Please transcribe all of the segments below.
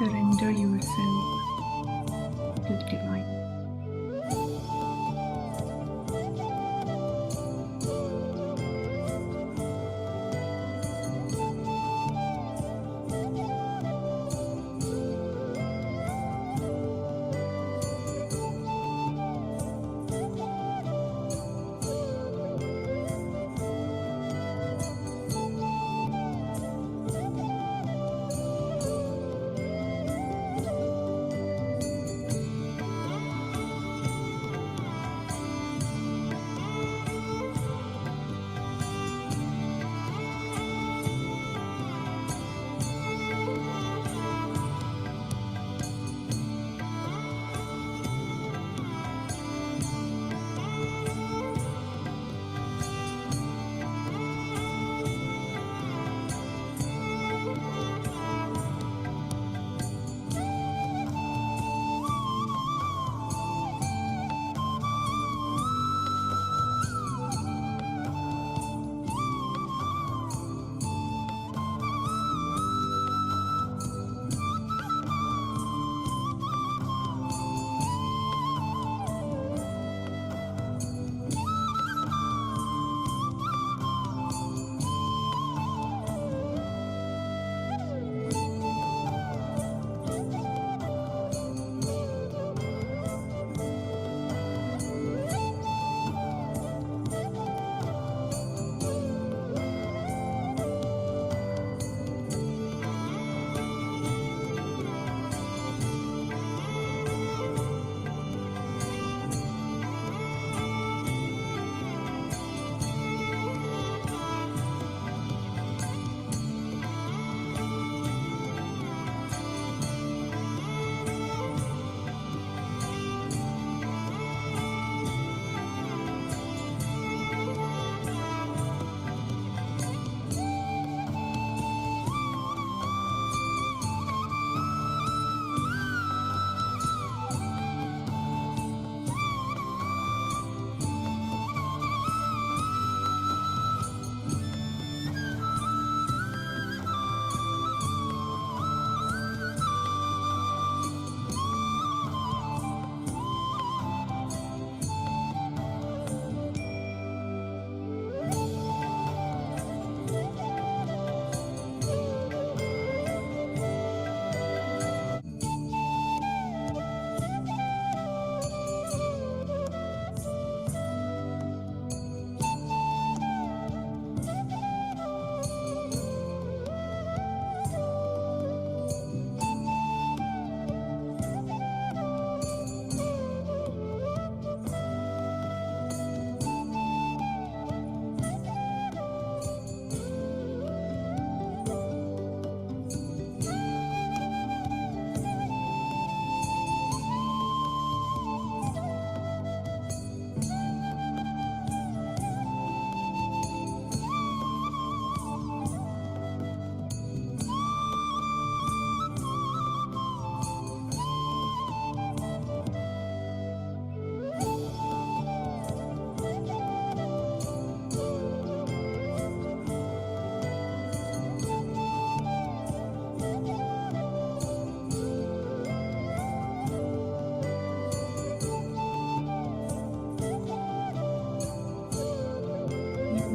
Surrender yourself to the divine.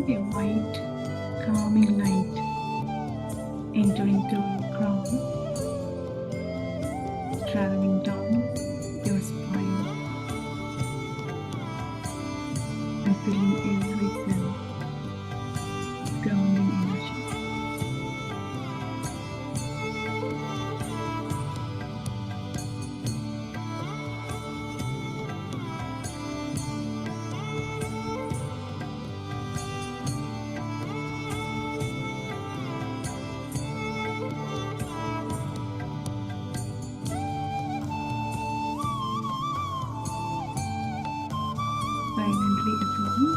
A white, calming light entering through your crown, traveling down your spine and filling every cell, grounding energy. Silently affirm,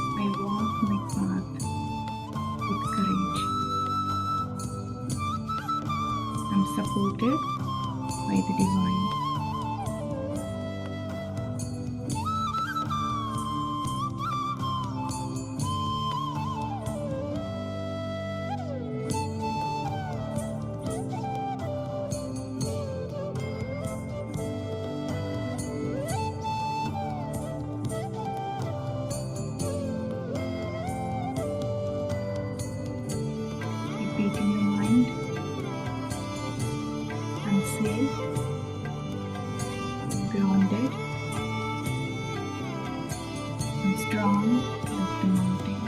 I walk my path with courage. I'm supported by the divine. safe, grounded, and strong like the mountain.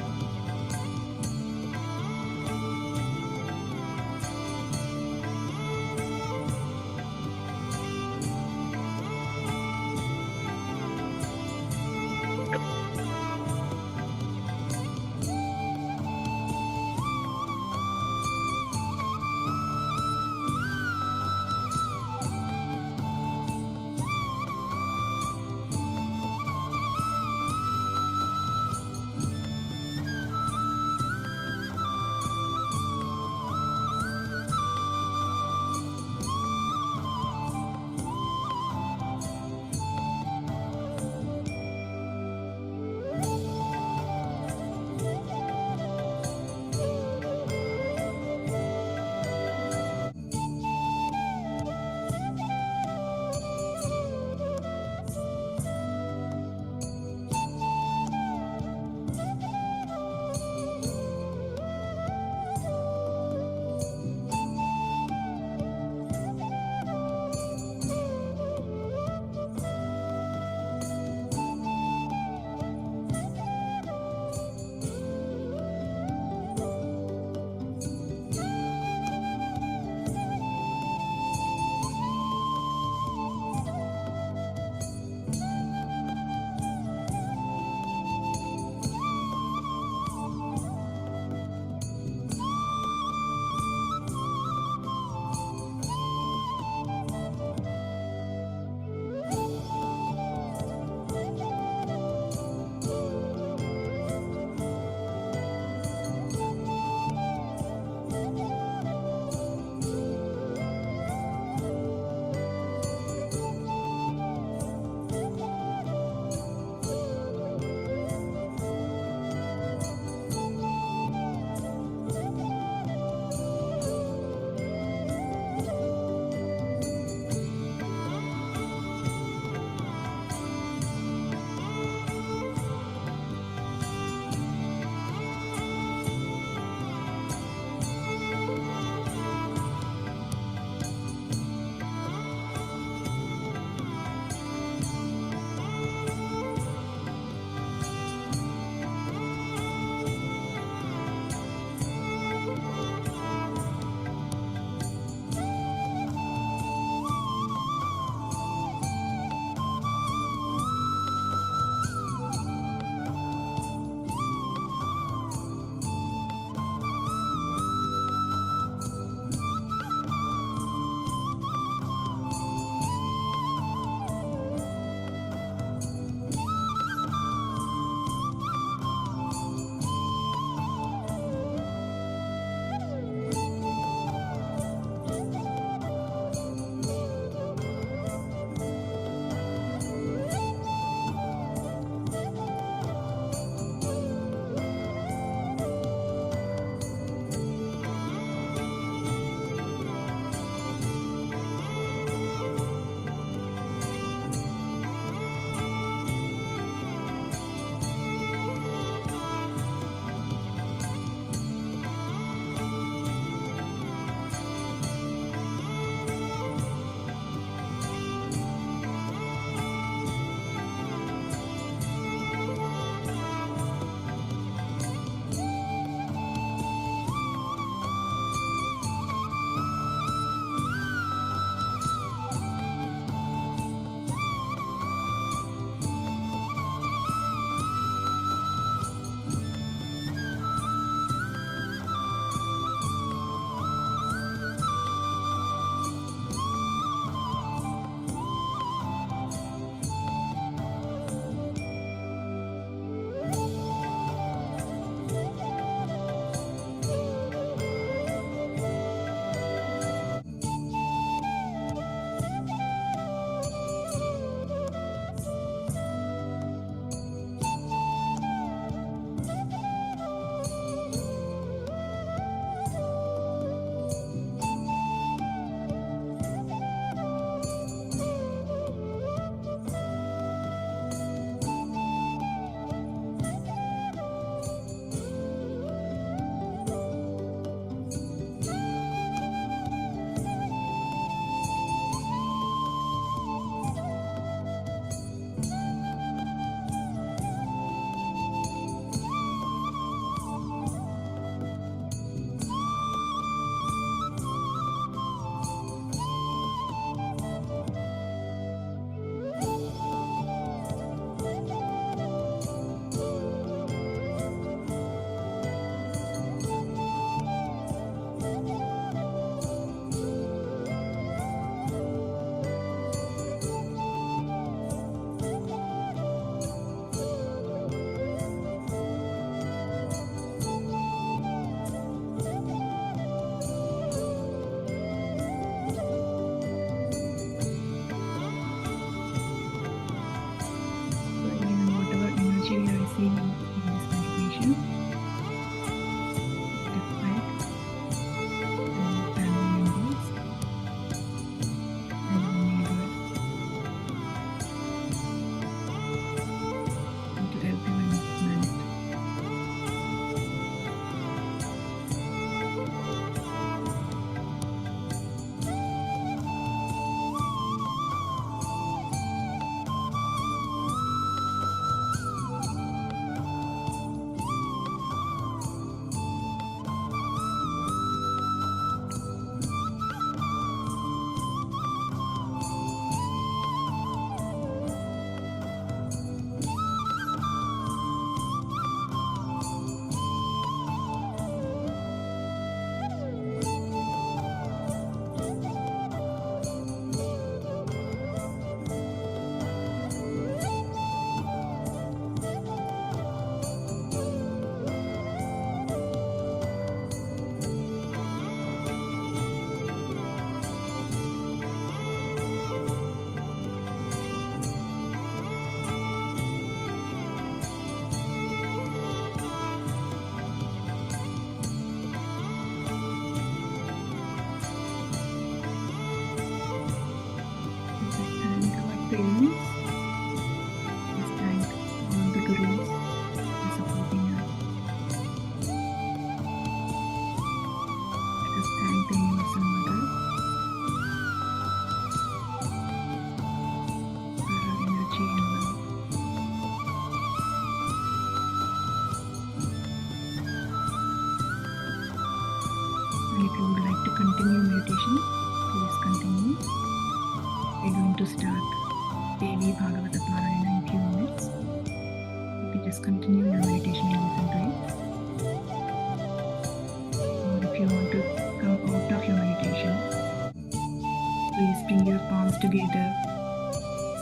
Please bring your palms together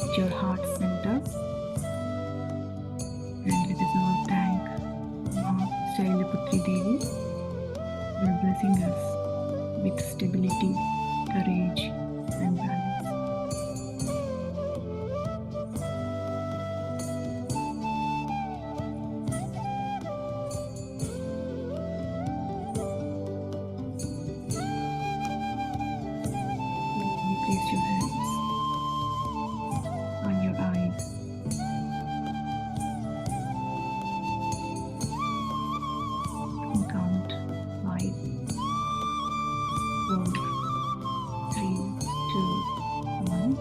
at your heart center. And let us all thank Ma Shailaputri Devi for blessing us with stability, courage, and balance. Maybe place your hands on your eyes. And count 5, 4, 3, 2, 1.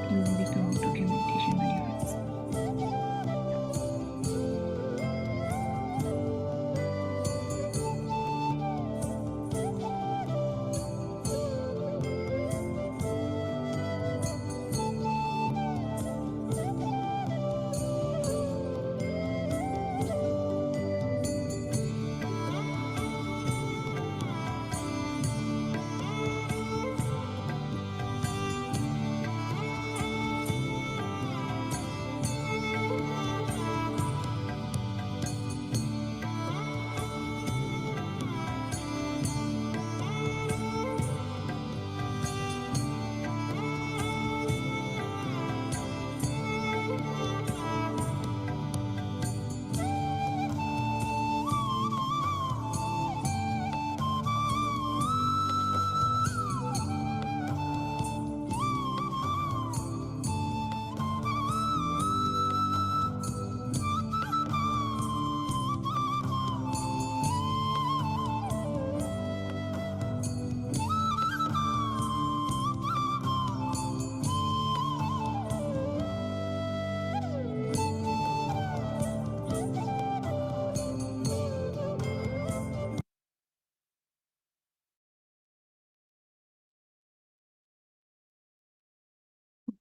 Slowly come out of your meditation with your eyes.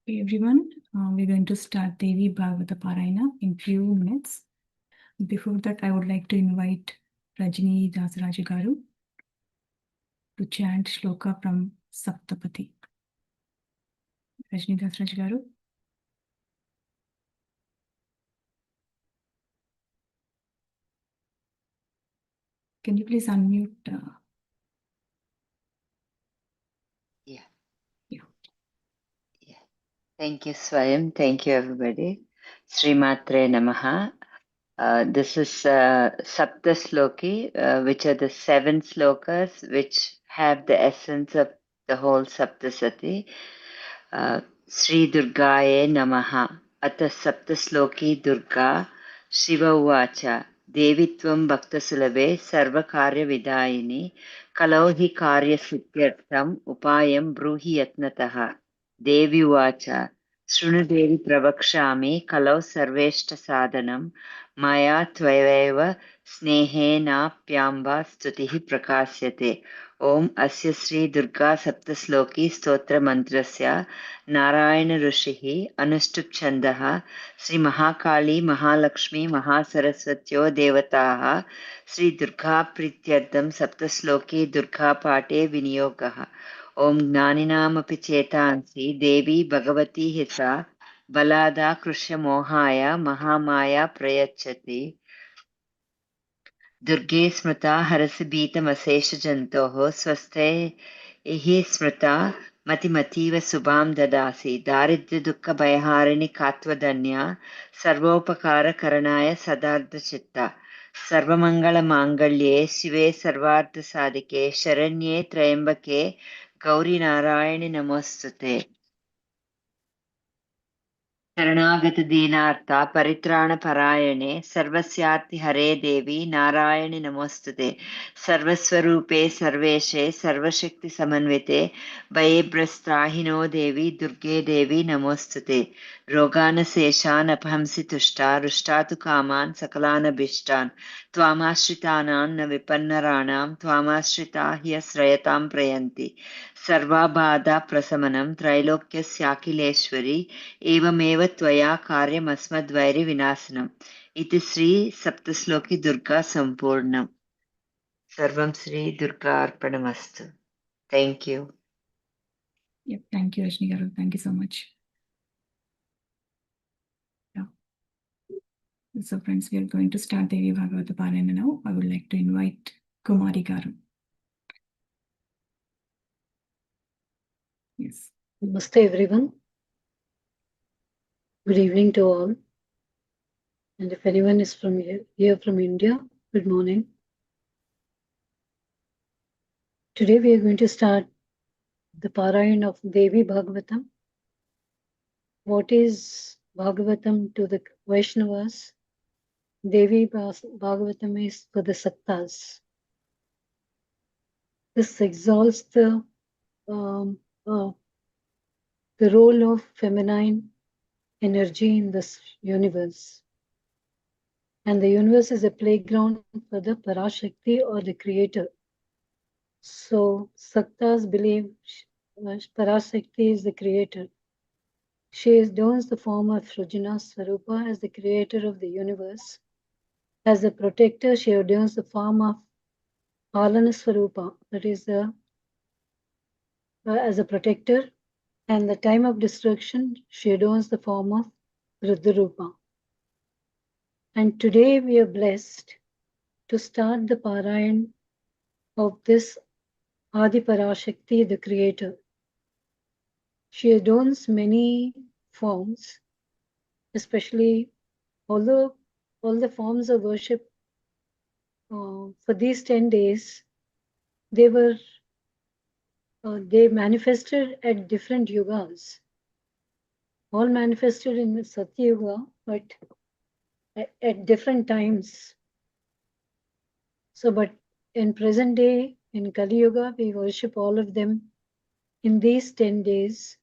Okay, everyone, we're going to start Devi Bhagavata Parayanam in few minutes. Before that, I would like to invite Rajini Dasaraja Garu to chant shloka from Saptapati. Rajini Dasaraja Garu. Can you please unmute? Yeah. Yeah. Thank you, Swayam. Thank you, everybody. Srimatre Namaha. This is Sapta Sloki, which are the 7 slokas which have the essence of the whole Saptasati. Sri Durgaye Namaha. Ata Sapta Sloki Durga Shiva Uvacha. Devitvam Bhakta Sulabhe Sarva Karya Vidayini Kalauhi Karya Siddhyartham Upayam Bruhi Yatnataha. Devi Uvacha Shrunudevi Pravakshami Kalau Sarveshta Sadhanam Maya Tvayeva Snehenapyamba Stutihi Prakasyate. Om Asya Sri Durga Saptasloki Stotra Mantrasya Narayana Rishihi Anushtup Chandaha Sri Mahakali Mahalakshmi Mahasaraswatyo Devataha Sri Durga Prityardam Saptasloki Durga Pate Vinyogaha. Om Jnaninamapi Chetansi Devi Bhagavati Hisa Balada Krishya Mohaya Mahamaya Prayachati. Durge Smrita Harasibhitamasesh Jantoho Swaste Ehi Smrita Matimativa Subham Dadasi Daridya Dukka Bhayaharini Katva Danya Sarvopakara Karanaya Sadartha Chitta Sarvamangala Mangalye Shive Sarvartha Sadike Sharanye Trayambake Gauri Narayani Namostute. शरणागत दीनार्ता परित्राण परायणे सर्वस्यार्ति हरे देवी नारायणि नमोस्तुते सर्वस्वरूपे सर्वेशे सर्वशक्ति समन्विते भयेभ्यस्त्राहिनो देवी दुर्गे देवी नमोस्तुते रोगानशेषान् अपहंसि तुष्टा रुष्टा तु कामान् सकलानभीष्टान् त्वामाश्रितानां न विपन्नराणां त्वामाश्रिता ह्यश्रयतां प्रयन्ति सर्वाबाधा प्रशमनं त्रैलोक्यस्याखिलेश्वरी एवमेव त्वया कार्यमस्मद्वैरिविनाशनम् इति श्री सप्तश्लोकी दुर्गा सम्पूर्णम्. सर्वं श्री दुर्गा अर्पणमस्तु. Thank you. Yep, thank you, Rajni Garu. Thank you so much. Yeah. So, friends, we are going to start Devi Bhagavata Parayana now. I would like to invite Kumari Garu. Yes. Namaste everyone. Good evening to all. And if anyone is from here from India, good morning. Today we are going to start the Parayan of Devi Bhagavatam. What is Bhagavatam to the Vaishnavas? Devi Bhagavatam is for the Sattas. This exalts the role of feminine energy in this universe. And the universe is a playground for the Parashakti or the creator. So Saktas believe Parashakti is the creator. She adorns the form of Srujana Swarupa as the creator of the universe. As a protector, she adorns the form of Palana Swarupa, that is as a protector. And the time of destruction, she adorns the form of Rudrarupa. And today we are blessed to start the Parayan of this Adi Parashakti, the creator. She adorns many forms, especially although all the forms of worship for these 10 days, they manifested at different yugas. All manifested in the Satya Yuga, but at different times. So, but in present day, in Kali Yuga, we worship all of them in these 10 days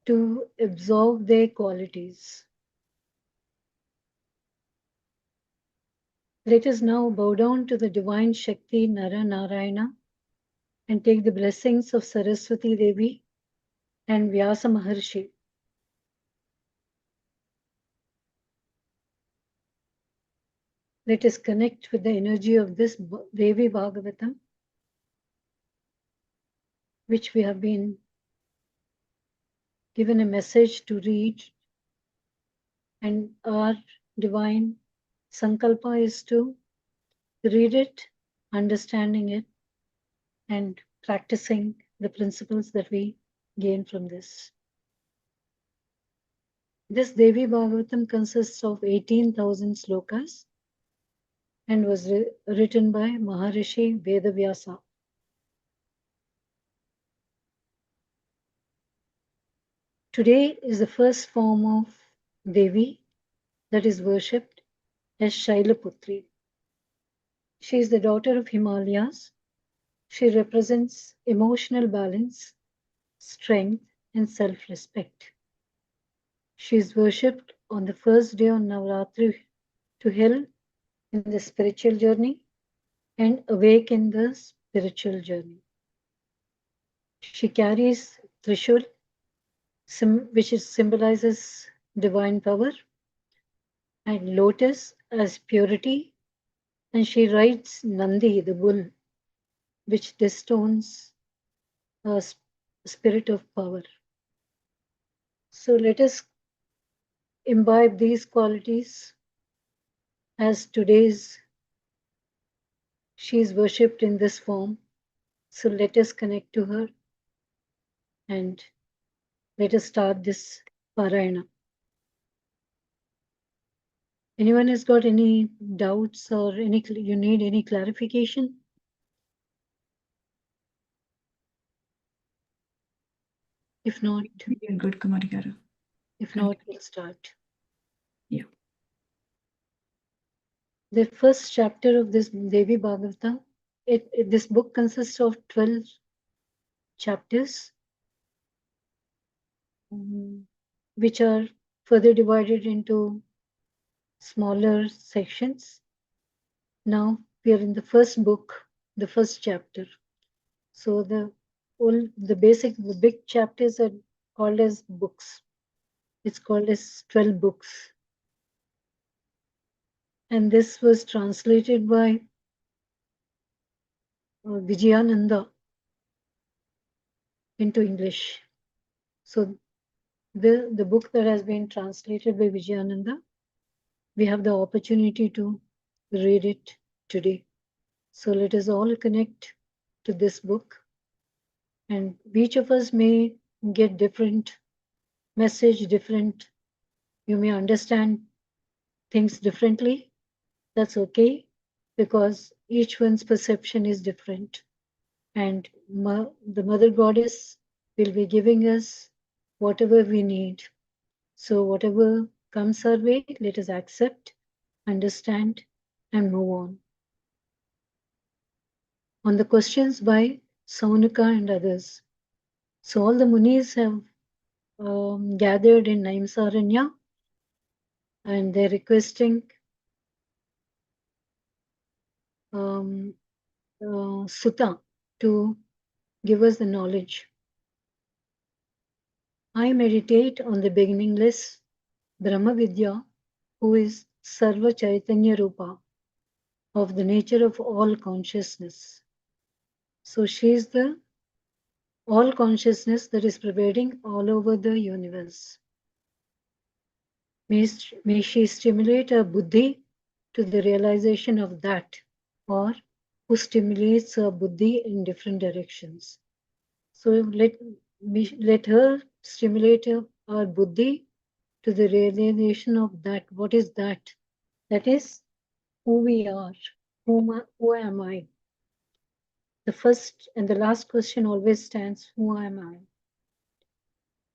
to absorb their qualities. Let us now bow down to the divine Shakti Nara Narayana and take the blessings of Saraswati Devi and Vyasa Maharshi. Let us connect with the energy of this Devi Bhagavatam, which we have been given a message to read, and our divine Sankalpa is to read it, understanding it, and practicing the principles that we gain from this. This Devi Bhagavatam consists of 18,000 slokas and was written by Maharishi Vedavyasa. Today is the first form of Devi that is worshipped as Shailaputri. She is the daughter of Himalayas. She represents emotional balance, strength, and self-respect. She is worshipped on the first day of Navratri to help in the spiritual journey and awaken the spiritual journey. She carries Trishul, which symbolizes divine power, and lotus as purity, and she rides Nandi, the bull, which distorts a spirit of power. So let us imbibe these qualities as today's she is worshipped in this form. So let us connect to her and let us start this Parayana. Anyone has got any doubts or you need any clarification? If not, We are good, Kumari Garu. if not, we'll start. Yeah. The first chapter of this Devi Bhagavatam, this book consists of 12 chapters, which are further divided into smaller sections. Now we are in the first book, the first chapter. So the big chapters are called as books. It's called as 12 books. and this was translated by Vijayananda into English. So the book that has been translated by Vijayananda, we have the opportunity to read it today. So let us all connect to this book, and each of us may get different message, different, you may understand things differently. That's okay, because each one's perception is different. And the Mother Goddess will be giving us whatever we need. So whatever comes our way, let us accept, understand, and move on. On the questions by Saunika and others. So all the Munis have gathered in Naimsaranya, and they're requesting Sutta to give us the knowledge. I meditate on the beginningless Brahma Vidya, who is Sarva Chaitanya Rupa, of the nature of all consciousness. So she is the all consciousness that is pervading all over the universe. May she stimulate our buddhi to the realization of that, or who stimulates our buddhi in different directions. So let her stimulate our buddhi to the realization of that. What is that? That is who we are. Who am I? The first and the last question always stands, who am I?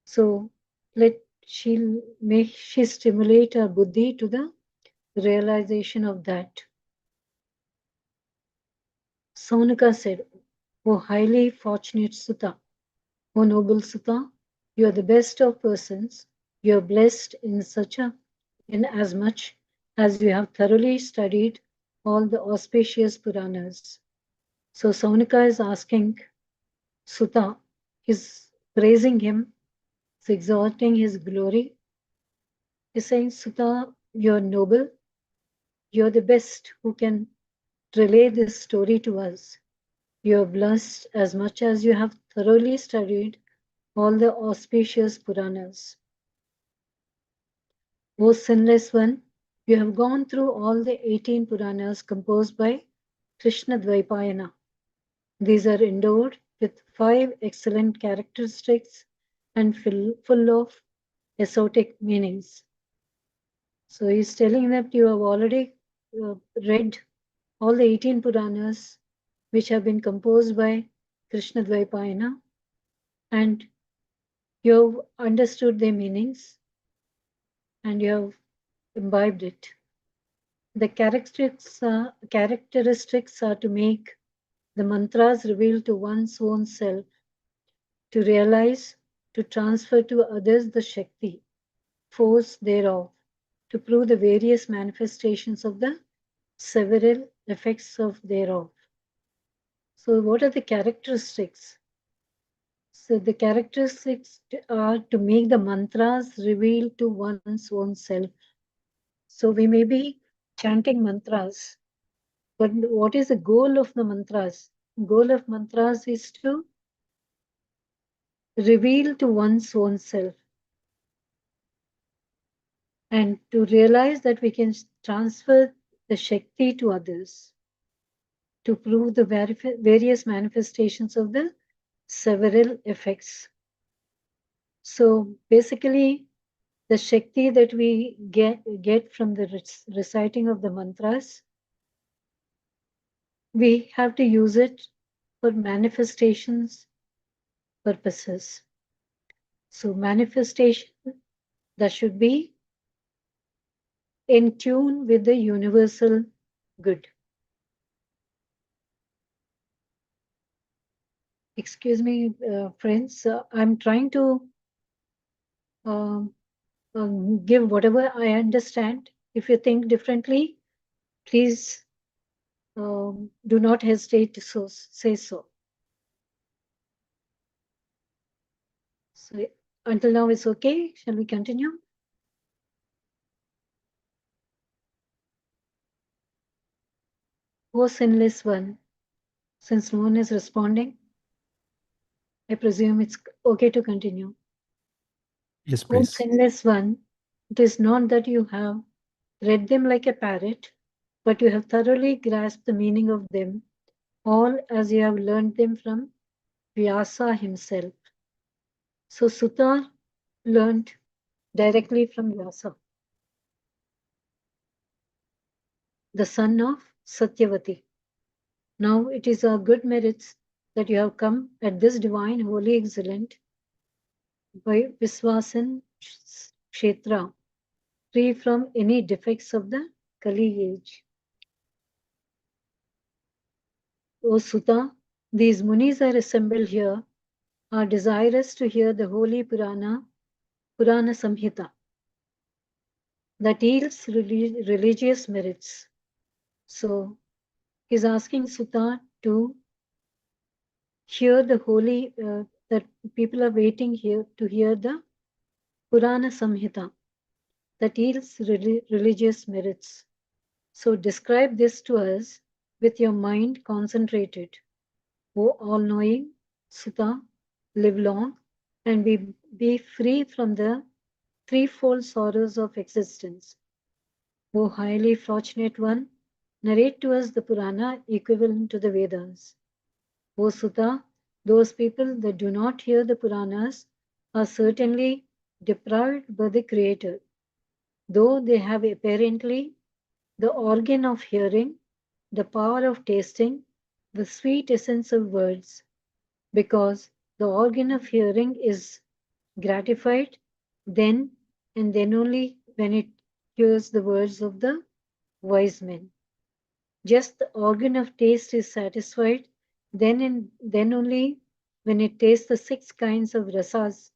So may she stimulate our buddhi to the realization of that. Saunika said, O highly fortunate Sutta, O noble Sutta, you are the best of persons. You are blessed in as much as you have thoroughly studied all the auspicious Puranas. So Saunika is asking Sutta, is praising him, is exalting his glory. He's saying, Sutta, you're noble. You're the best who can relay this story to us. You're blessed as much as you have thoroughly studied all the auspicious Puranas. O sinless one, you have gone through all the 18 Puranas composed by Krishna Dvaipayana. These are endowed with 5 excellent characteristics and full of esoteric meanings. So he's telling that you have already read all the 18 Puranas which have been composed by Krishna Dvaipayana, and you have understood their meanings and you have imbibed it. The characteristics are to make the mantras revealed to one's own self, to realize, to transfer to others the Shakti, force thereof, to prove the various manifestations of the several effects of thereof. So what are the characteristics? So the characteristics are to make the mantras reveal to one's own self. So we may be chanting mantras, but what is the goal of the mantras? Goal of mantras is to reveal to one's own self and to realize that we can transfer the Shakti to others, to prove the various manifestations of the several effects. So basically, the Shakti that we get from the reciting of the mantras, we have to use it for manifestations purposes. So manifestation that should be in tune with the universal good. Excuse me, friends, I'm trying to give whatever I understand. If you think differently, please do not hesitate to say so. So until now it's okay. Shall we continue? O sinless one, since no one is responding, I presume it's okay to continue. Yes, O please. sinless one, it is not that you have read them like a parrot, but you have thoroughly grasped the meaning of them, all as you have learned them from Vyasa himself. So Suta learned directly from Vyasa, the son of Satyavati. Now it is our good merits that you have come at this divine, holy, excellent, by Viswasan Kshetra, free from any defects of the Kali age. O Suta, these munis are assembled here, are desirous to hear the holy Purana Samhita, that yields religious merits. So he's asking Suta to hear the holy, that people are waiting here to hear the Purana Samhita, that yields religious merits. So describe this to us with your mind concentrated. O all-knowing Suta, live long and be free from the threefold sorrows of existence. O highly fortunate one, narrate to us the Purana equivalent to the Vedas. O Suta, those people that do not hear the Puranas are certainly deprived by the Creator, though they have apparently the organ of hearing, the power of tasting, the sweet essence of words, because the organ of hearing is gratified then and then only when it hears the words of the wise men. Just the organ of taste is satisfied then and then only when it tastes the 6 kinds of rasas,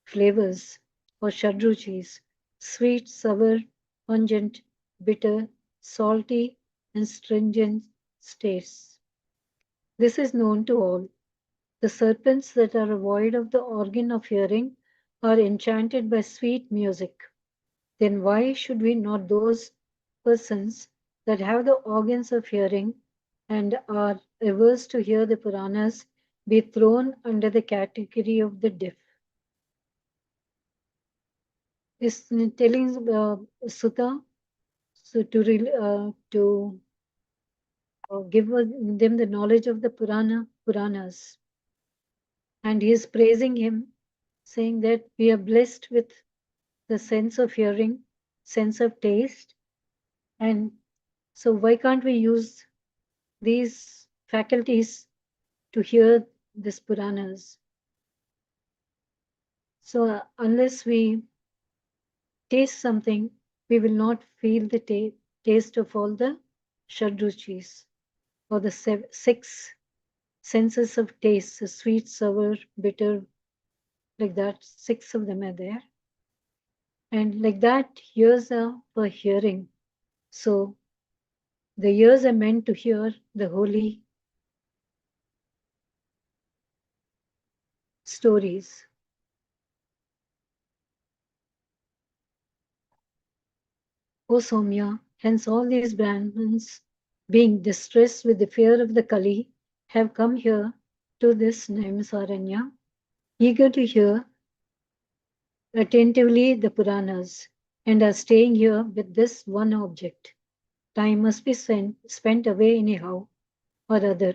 flavors, or shadruchis, sweet, sour, pungent, bitter, salty, and stringent tastes. This is known to all. The serpents that are void of the organ of hearing are enchanted by sweet music. Then why should we not those persons that have the organs of hearing and are averse to hear the Puranas be thrown under the category of the deaf? Is telling Sutta so to give them the knowledge of the Puranas. And he is praising him, saying that we are blessed with the sense of hearing, sense of taste, and so why can't we use these faculties to hear these Puranas? So unless we taste something, we will not feel the taste of all the Shadruchis or the 6 senses of taste, the sweet, sour, bitter, like that. 6 of them are there. And like that, ears are for hearing. So the ears are meant to hear the holy stories. O Somya, hence all these Brahmins, being distressed with the fear of the Kali, have come here to this Naimisaranya, eager to hear attentively the Puranas, and are staying here with this one object. Time must be spent away anyhow or other.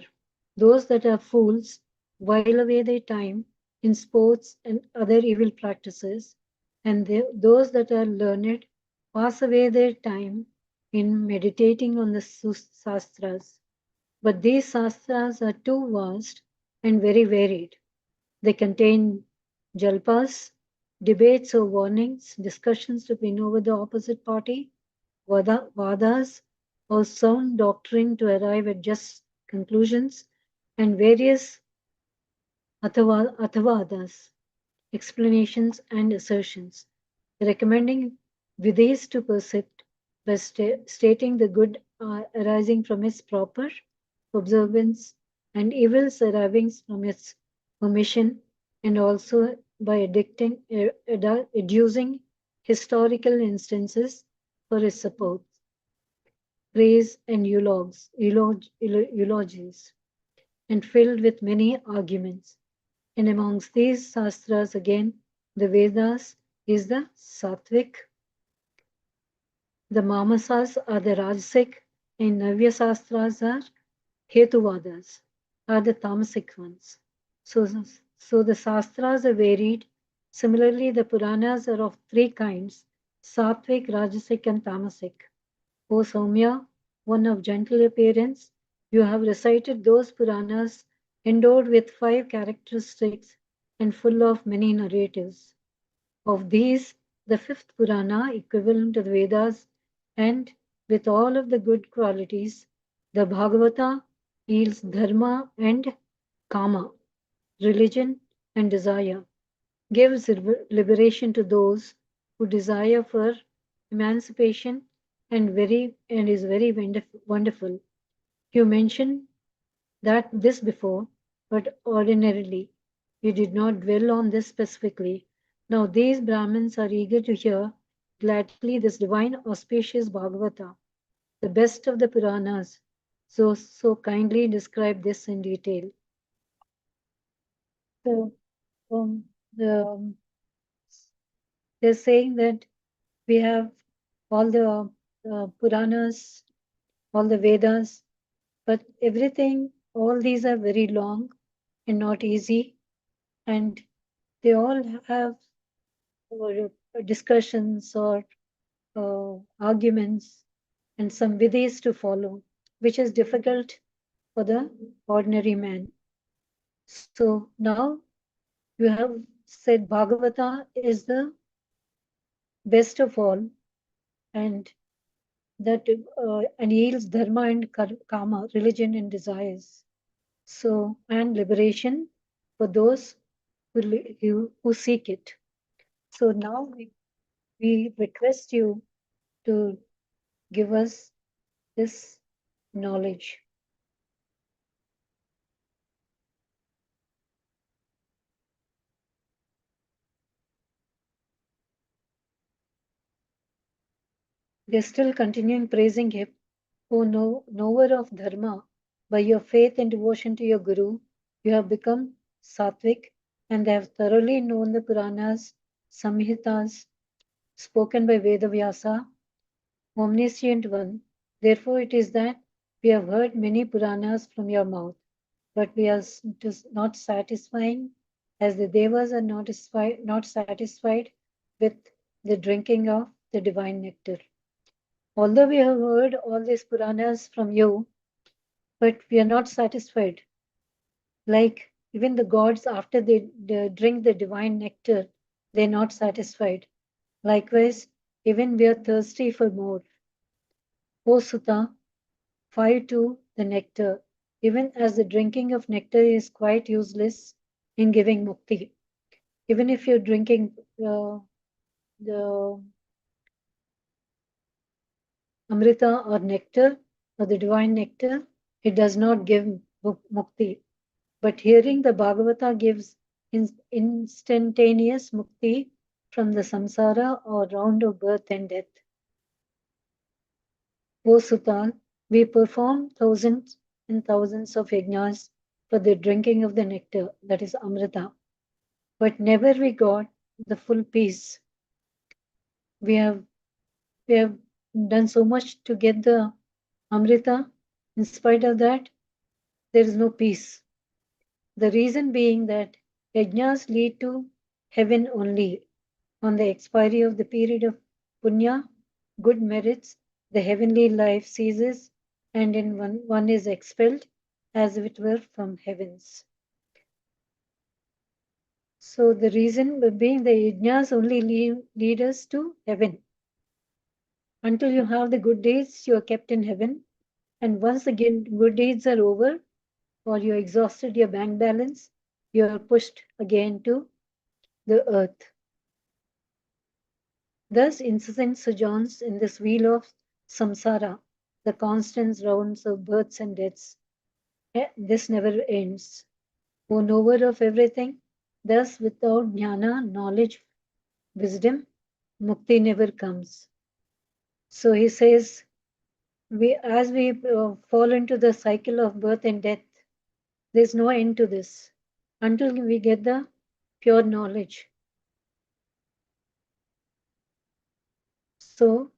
Those that are fools while away their time in sports and other evil practices, and those that are learned pass away their time in meditating on the sastras. But these sastras are too vast and very varied. They contain jalpas, debates or warnings, discussions to win over the opposite party, vadas, or sound doctrine to arrive at just conclusions, and various atavadas, explanations and assertions, recommending vidhis to percept by stating the good arising from its proper observance and evils arising from its omission, and also by adducing historical instances for its support. praise and eulogies, and filled with many arguments. And amongst these Shastras, again, the Vedas is the Sattvic, the Mamasas are the Rajasic, and Navya Shastras are Hetuvadas, are the Tamasic ones. So the Shastras are varied. Similarly, the Puranas are of three kinds, Sattvic, Rajasic, and Tamasic. O Soumya, one of gentle appearance, you have recited those Puranas endowed with 5 characteristics and full of many narratives. Of these, the 5th Purana, equivalent to the Vedas and with all of the good qualities, the Bhagavata yields dharma and kama, religion and desire, gives liberation to those who desire for emancipation and is very wonderful. You mentioned that this before, but ordinarily you did not dwell on this specifically. Now these Brahmins are eager to hear gladly this divine auspicious Bhagavata, the best of the Puranas. So kindly describe this in detail. So the, they're saying that we have all the Puranas, all the Vedas, but everything, all these are very long and not easy, and they all have discussions or arguments and some vidhis to follow, which is difficult for the ordinary man. So now you have said Bhagavata is the best of all, and that and yields dharma and karma, religion and desires. So and liberation for those who seek it. So now we request you to give us this knowledge. They're still continuing praising him. O knower of Dharma, by your faith and devotion to your Guru, you have become Sattvic and have thoroughly known the Puranas, Samhitas, spoken by Vedavyasa, omniscient one. Therefore, it is that we have heard many Puranas from your mouth, but we are not satisfying, as the Devas are not satisfied with the drinking of the divine nectar. Although we have heard all these Puranas from you, but we are not satisfied. Like even the gods, after they drink the divine nectar, they're not satisfied. Likewise, even we are thirsty for more. O Sutta, fire to the nectar, even as the drinking of nectar is quite useless in giving mukti. Even if you're drinking the Amrita or nectar or the divine nectar, it does not give mukti. But hearing the Bhagavata gives instantaneous mukti from the samsara or round of birth and death. O Sutan, we perform thousands and thousands of yajnas for the drinking of the nectar, that is Amrita. But never we got the full peace. We have done so much to get the Amrita. In spite of that, there is no peace. The reason being that yajnas lead to heaven only. On the expiry of the period of punya, good merits, the heavenly life ceases, and in one is expelled as if it were from heavens. So the reason being the yajnas only lead us to heaven. Until you have the good deeds, you are kept in heaven. And once the good deeds are over, or you exhausted your bank balance, you are pushed again to the earth. Thus, incessant sojourns in this wheel of samsara, the constant rounds of births and deaths, this never ends. O knower of everything, thus without jnana, knowledge, wisdom, mukti never comes. So he says, as we fall into the cycle of birth and death, there's no end to this until we get the pure knowledge. So,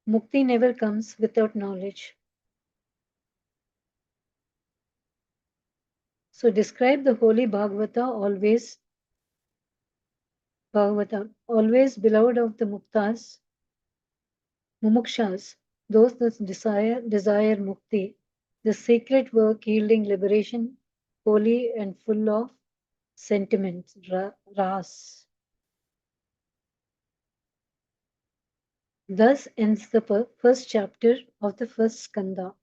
mukti never comes without knowledge. So, describe the holy Bhagavata always beloved of the muktas, mumukshas, those that desire mukti, the secret work yielding liberation, holy and full of sentiments, ras. Thus ends the first chapter of the first skanda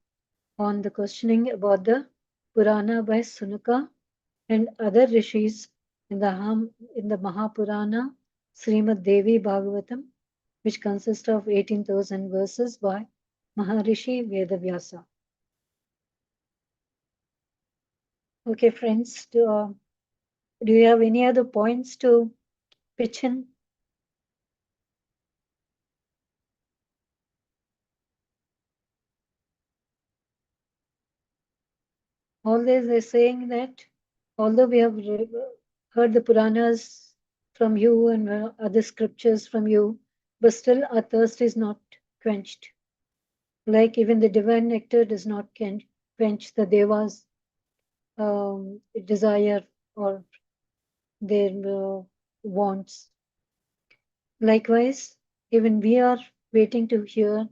on the questioning about the Purana by Sunaka and other rishis in the Mahapurana Srimad Devi Bhagavatam, which consists of 18,000 verses by Maharishi Vedavyasa. Okay, friends, do you have any other points to pitch in? Always they're saying that although we have heard the Puranas from you and other scriptures from you, but still our thirst is not quenched. Like even the divine nectar does not quench the Devas' desire or their wants. Likewise, even we are waiting to hear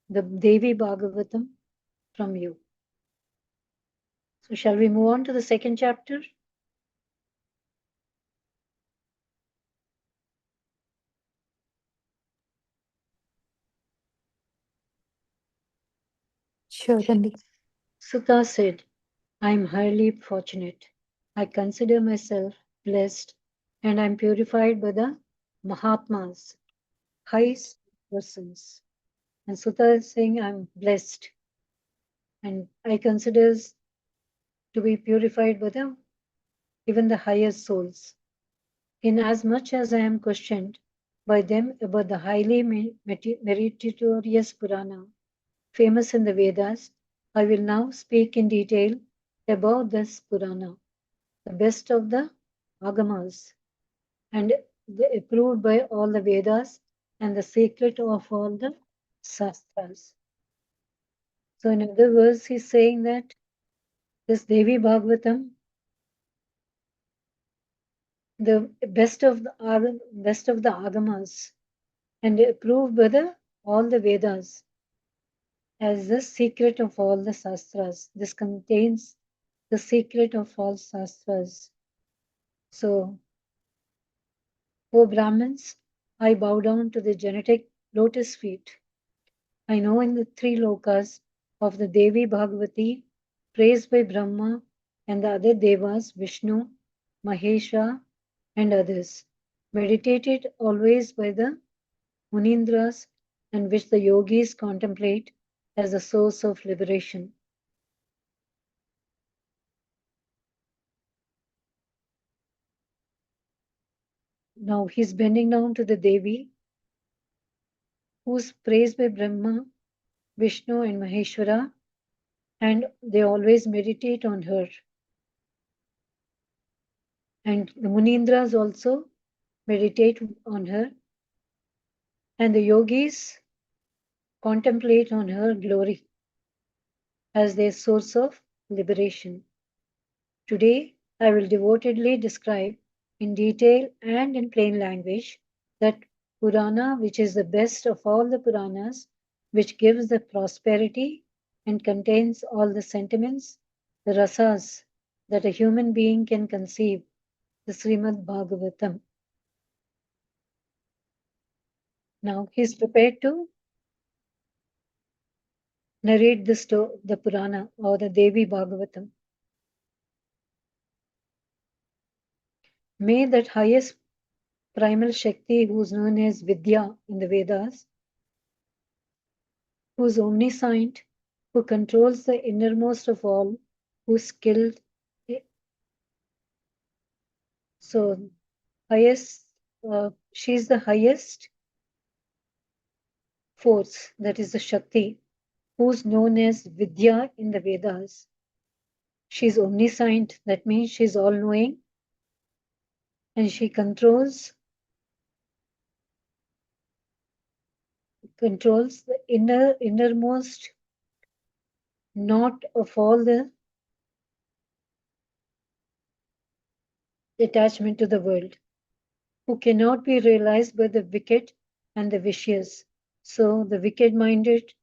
the Devi Bhagavatam from you. So shall we move on to the second chapter? Sure, Gandhi. Sutta said, I am highly fortunate. I consider myself blessed and I am purified by the Mahatmas, highest persons. And Sutta is saying, I'm blessed and I consider to be purified by even the higher souls. Inasmuch as I am questioned by them about the highly meritorious Purana, famous in the Vedas, I will now speak in detail about this Purana, the best of the Agamas, and approved by all the Vedas and the secret of all the Shastras. So, in other words, he's saying that this Devi Bhagavatam, the best of the Agamas, and approved by all the Vedas as the secret of all the Shastras. This contains the secret of all Shastras. So, O Brahmins, I bow down to the genetic lotus feet. I know in the three lokas of the Devi Bhagavati, praised by Brahma and the other Devas, Vishnu, Mahesha, and others, meditated always by the Munindras, and which the yogis contemplate as the source of liberation. Now he's bending down to the Devi, who's praised by Brahma, Vishnu, and Maheshwara, and they always meditate on her. And the Munindras also meditate on her, and the yogis contemplate on her glory as their source of liberation. Today, I will devotedly describe in detail and in plain language that Purana, which is the best of all the Puranas, which gives the prosperity and contains all the sentiments, the rasas that a human being can conceive, the Srimad Bhagavatam. Now he is prepared to narrate the Purana or the Devi Bhagavatam. May that highest primal Shakti, who is known as Vidya in the Vedas, who is omniscient, who controls the innermost of all, who is skilled. So, she is the highest force, that is the Shakti, who's known as Vidya in the Vedas. She's omniscient, that means she's all-knowing, and she controls the innermost knot of all the attachment to the world, who cannot be realized by the wicked and the vicious. So the wicked-minded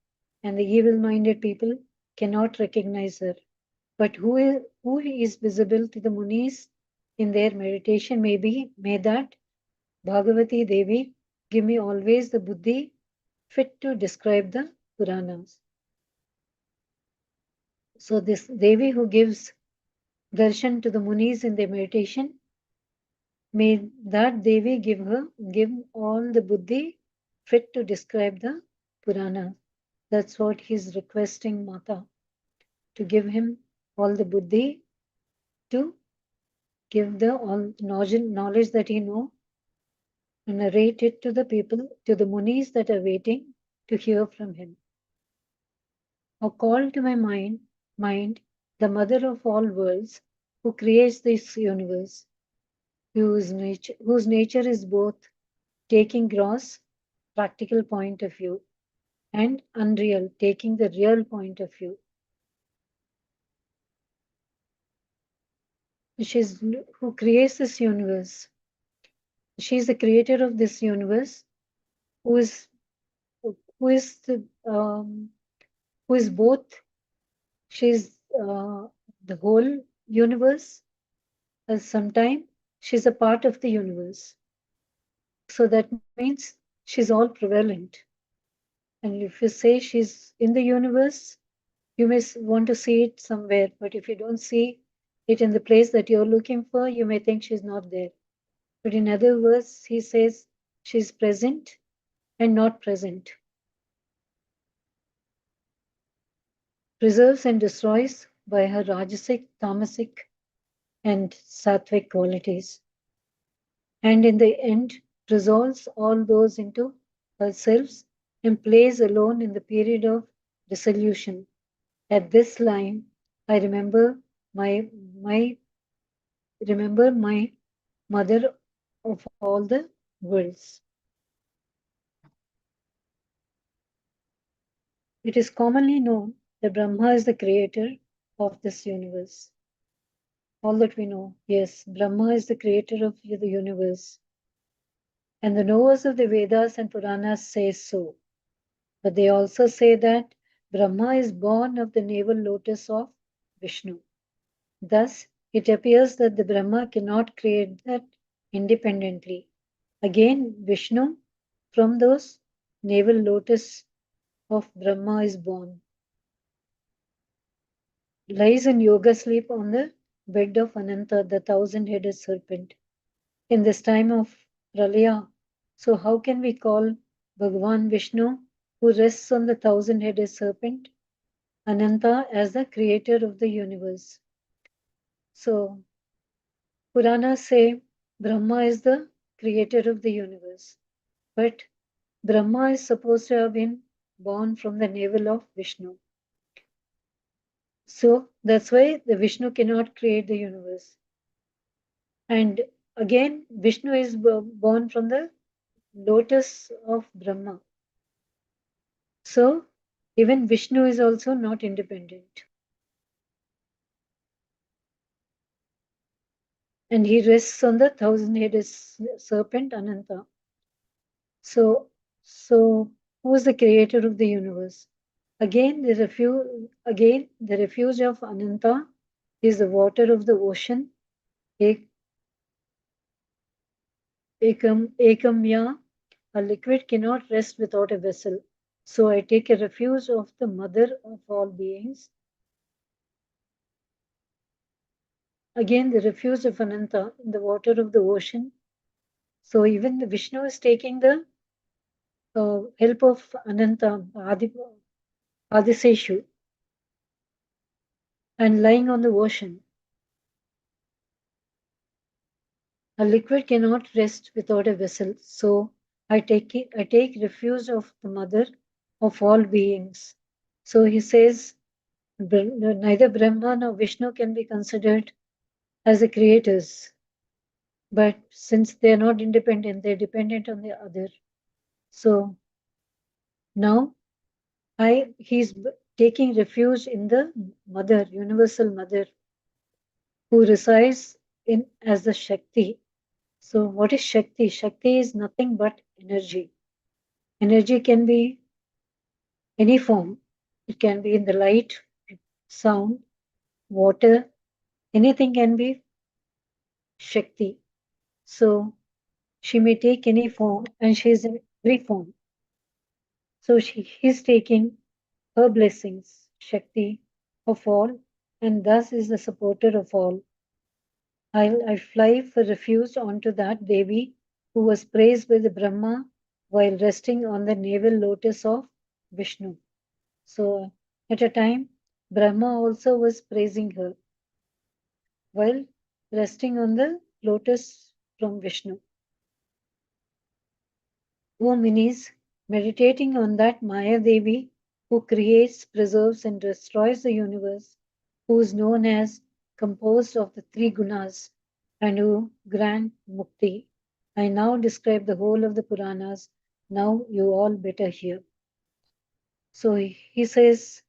and the evil-minded people cannot recognize her. But who is visible to the Munis in their meditation may that Bhagavati Devi give me always the buddhi fit to describe the Puranas. So this Devi who gives darshan to the Munis in their meditation, may that Devi give all the buddhi fit to describe the Purana. That's what he's requesting Mata, to give him all the buddhi, to give the all knowledge that he know, and narrate it to the people, to the Munis that are waiting to hear from him. Or call to my mind, the mother of all worlds, who creates this universe, whose nature is both taking gross, practical point of view, and unreal, taking the real point of view. She's who creates this universe. She's the creator of this universe, who is both. She's the whole universe. Sometime she's a part of the universe. So that means she's all prevalent. And if you say she's in the universe, you may want to see it somewhere. But if you don't see it in the place that you're looking for, you may think she's not there. But in other words, he says she's present and not present. Preserves and destroys by her rajasic, tamasic, and sattvic qualities. And in the end, resolves all those into herself and plays alone in the period of dissolution. At this line, I remember my mother of all the worlds. It is commonly known that Brahma is the creator of this universe. All that we know, yes, Brahma is the creator of the universe. And the knowers of the Vedas and Puranas say so. But they also say that Brahma is born of the navel lotus of Vishnu. Thus, it appears that the Brahma cannot create that independently. Again, Vishnu, from those navel lotus of Brahma is born, lies in yoga sleep on the bed of Ananta, the thousand-headed serpent, in this time of Pralaya. So how can we call Bhagavan Vishnu, who rests on the thousand-headed serpent, Ananta, as the creator of the universe? So Puranas say Brahma is the creator of the universe, but Brahma is supposed to have been born from the navel of Vishnu. So that's why the Vishnu cannot create the universe. And again, Vishnu is born from the lotus of Brahma. So even Vishnu is also not independent. And he rests on the thousand-headed serpent Ananta. So who is the creator of the universe? Again, the refuge of Ananta is the water of the ocean. Ekamya, a liquid cannot rest without a vessel. So I take a refuge of the mother of all beings. Again, the refuge of Ananta in the water of the ocean. So even the Vishnu is taking the help of Ananta, Adiseshu, and lying on the ocean. A liquid cannot rest without a vessel. So I take refuge of the mother of all beings. So he says, neither Brahma nor Vishnu can be considered as the creators. But since they are not independent, they're dependent on the other. So now he's taking refuge in the Mother, Universal Mother, who resides in as the Shakti. So what is Shakti? Shakti is nothing but energy. Energy can be any form. It can be in the light, sound, water, anything can be Shakti. So she may take any form and she is in every form. So he's taking her blessings, Shakti, of all, and thus is the supporter of all. I fly for refuge onto that Devi who was praised by the Brahma while resting on the navel lotus of Vishnu. So at a time, Brahma also was praising her while resting on the lotus from Vishnu. O Minis, meditating on that Maya Devi who creates, preserves, and destroys the universe, who is known as composed of the three gunas and who grant mukti. I now describe the whole of the Puranas. Now you all better hear. So he says,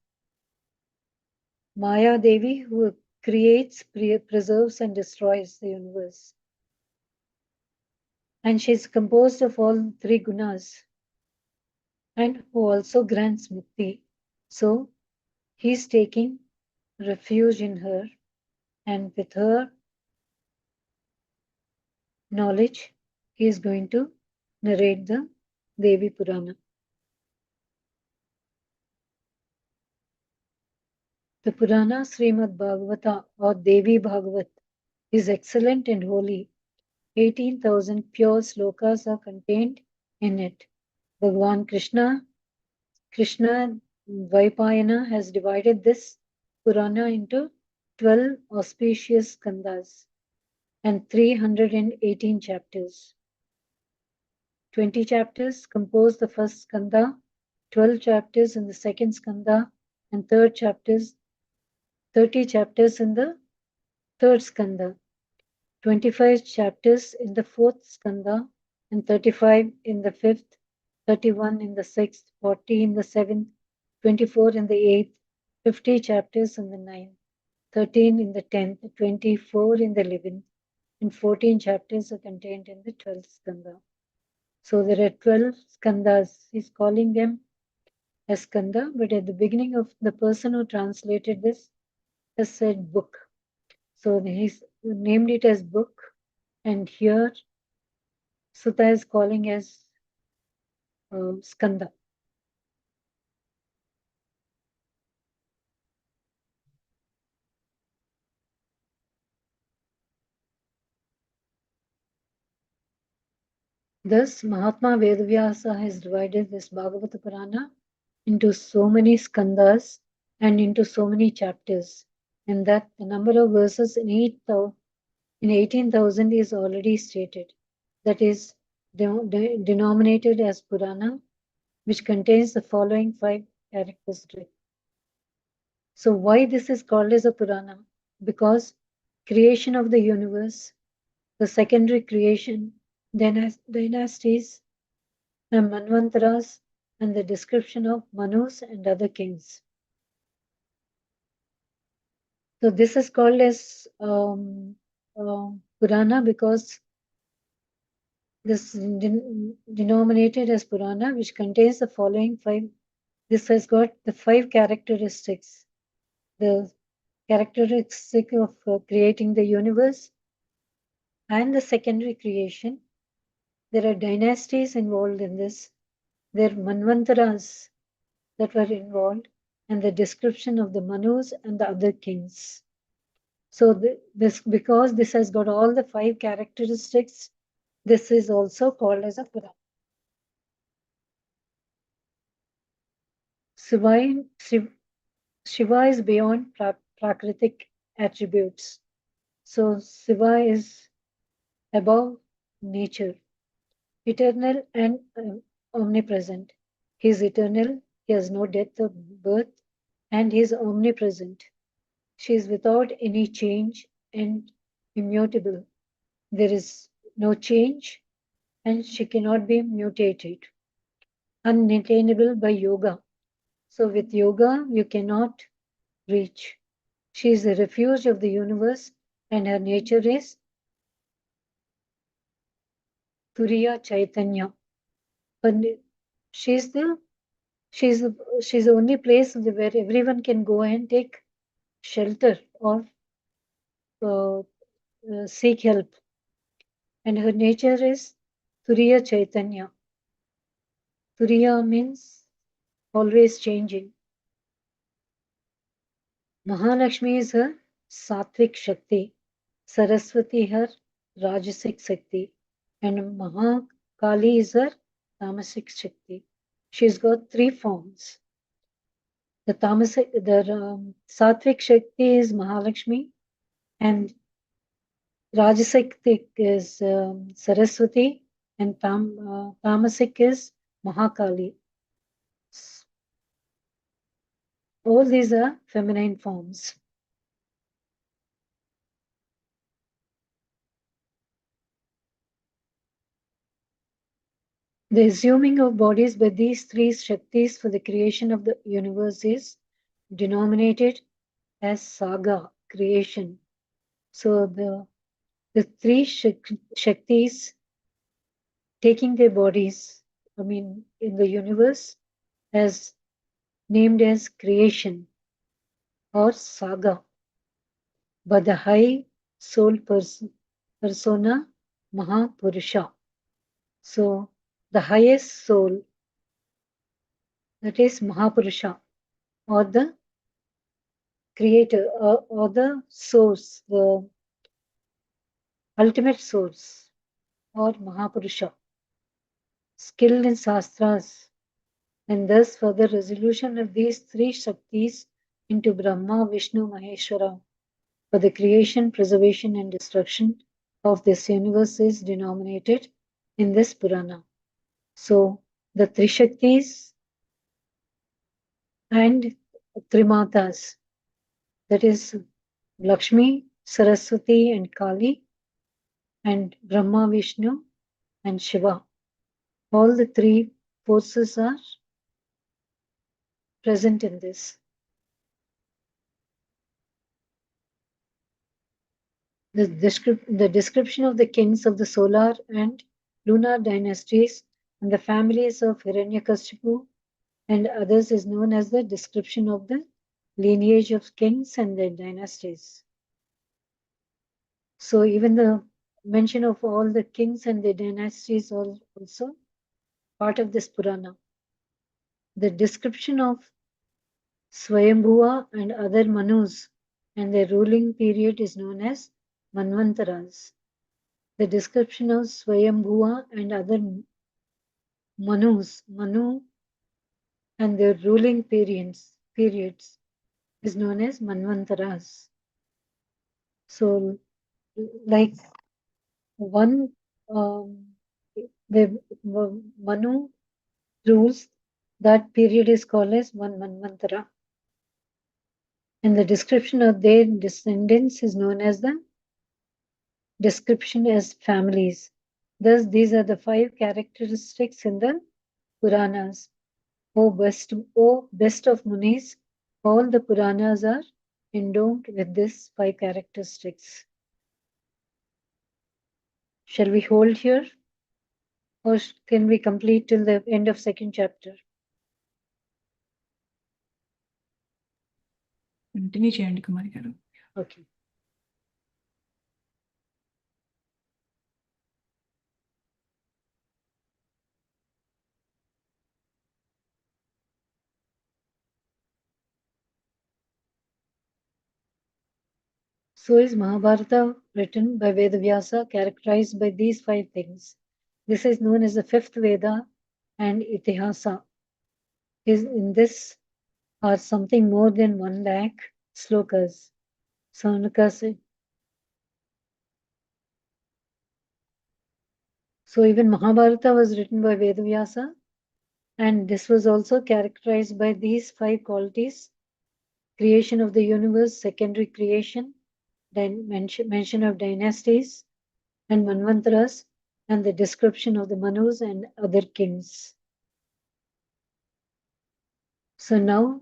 Maya Devi who creates, preserves, and destroys the universe. And she is composed of all three gunas and who also grants mukti. So he's taking refuge in her, and with her knowledge, he is going to narrate the Devi Purana. The Purana Srimad Bhagavata or Devi Bhagavat is excellent and holy. 18,000 pure slokas are contained in it. Bhagavan Krishna Vaipayana has divided this Purana into 12 auspicious skandhas and 318 chapters. 20 chapters compose the first skandha, 12 chapters in the second skandha, and 30 chapters in the third skandha, 25 chapters in the fourth skandha, and 35 in the fifth, 31 in the sixth, 40 in the seventh, 24 in the eighth, 50 chapters in the ninth, 13 in the 10th, 24 in the 11th, and 14 chapters are contained in the 12th skandha. So there are 12 skandhas. He's calling them as skandha, but at the beginning of the person who translated this has said book. So he's named it as book, and here Sutta is calling as skandha. Thus, Mahatma Vedavyasa has divided this Bhagavata Purana into so many skandhas and into so many chapters, and that the number of verses in 18,000 is already stated. That is denominated as Purana, which contains the following 5 characteristics. So why this is called as a Purana? Because creation of the universe, the secondary creation, dynasties, and Manvantaras, and the description of Manus and other kings. So this is called as Purana because this denominated as Purana, which contains the following 5. This has got the 5 characteristics. The characteristic of creating the universe and the secondary creation. There are dynasties involved in this. There are Manvantaras that were involved, and the description of the Manus and the other kings. So because this has got all the 5 characteristics, this is also called as a Purana. Shiva is beyond prakritic attributes. So Shiva is above nature, eternal and omnipresent. He is eternal, he has no death or birth, and is omnipresent. She is without any change and immutable. There is no change and she cannot be mutated. Unattainable by yoga. So with yoga, you cannot reach. She is the refuge of the universe and her nature is Turiya Chaitanya. But she's the only place where everyone can go and take shelter or seek help. And her nature is Turiya Chaitanya. Turiya means always changing. Mahalakshmi is her Satvik Shakti, Saraswati her Rajasic Shakti, and Mahakali is her Tamasic Shakti. She's got three forms. The Satvik Shakti is Mahalakshmi, and Rajasic is Saraswati, and Tamasic is Mahakali. All these are feminine forms. The assuming of bodies by these three Shaktis for the creation of the universe is denominated as saga, creation. So the three Shaktis taking their bodies, in the universe, as named as creation or saga by the high soul persona Mahapurusha. So the highest soul, that is Mahapurusha, or the creator, or the source, the ultimate source, or Mahapurusha, skilled in Shastras, and thus for the resolution of these three Shaktis into Brahma, Vishnu, Maheshwara, for the creation, preservation, and destruction of this universe is denominated in this Purana. So the three Shaktis and Trimatas, that is Lakshmi, Saraswati, and Kali, and Brahma, Vishnu, and Shiva. All the three forces are present in this. The description of the kings of the solar and lunar dynasties and the families of Hiranyakashipu and others is known as the description of the lineage of kings and their dynasties. So even the mention of all the kings and their dynasties are also part of this Purana. The description of Swayambhuva and other Manus and their ruling period is known as Manvantaras. The description of Swayambhuva and other Manu and their ruling periods is known as Manvantaras. So, like one, the Manu rules, that period is called as one Manvantara. And the description of their descendants is known as the description as families. Thus, these are the 5 characteristics in the Puranas. O best of Munis, all the Puranas are endowed with these 5 characteristics. Shall we hold here? Or can we complete till the end of 2nd chapter? Continue చేయండి కుమారి గారు. Okay. So is Mahabharata written by Vedavyasa, characterized by these 5 things. This is known as the 5th Veda and Itihasa. In this are something more than 1 lakh slokas. Saunaka said. So even Mahabharata was written by Vedavyasa, and this was also characterized by these 5 qualities creation of the universe, secondary creation, then mention of dynasties and manvantras, and the description of the Manus and other kings. So now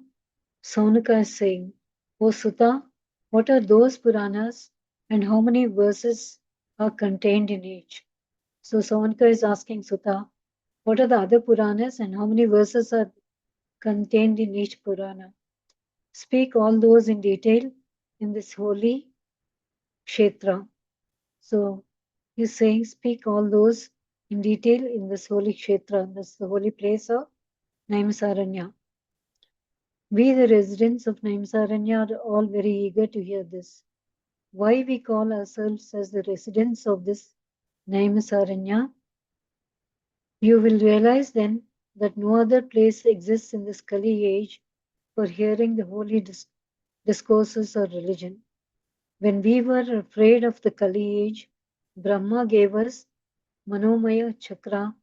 Saunaka is saying, O Sutta, what are those Puranas and how many verses are contained in each? So Saunaka is asking Sutta, what are the other Puranas and how many verses are contained in each Purana? Speak all those in detail in this holy Kshetra. So he's saying, speak all those in detail in this holy Kshetra, this the holy place of Naimisaranya. We, the residents of Naimisaranya, are all very eager to hear this. Why we call ourselves as the residents of this Naimisaranya? You will realize then that no other place exists in this Kali age for hearing the holy discourses of religion. When we were afraid of the Kali age, Brahma gave us Manomaya Chakra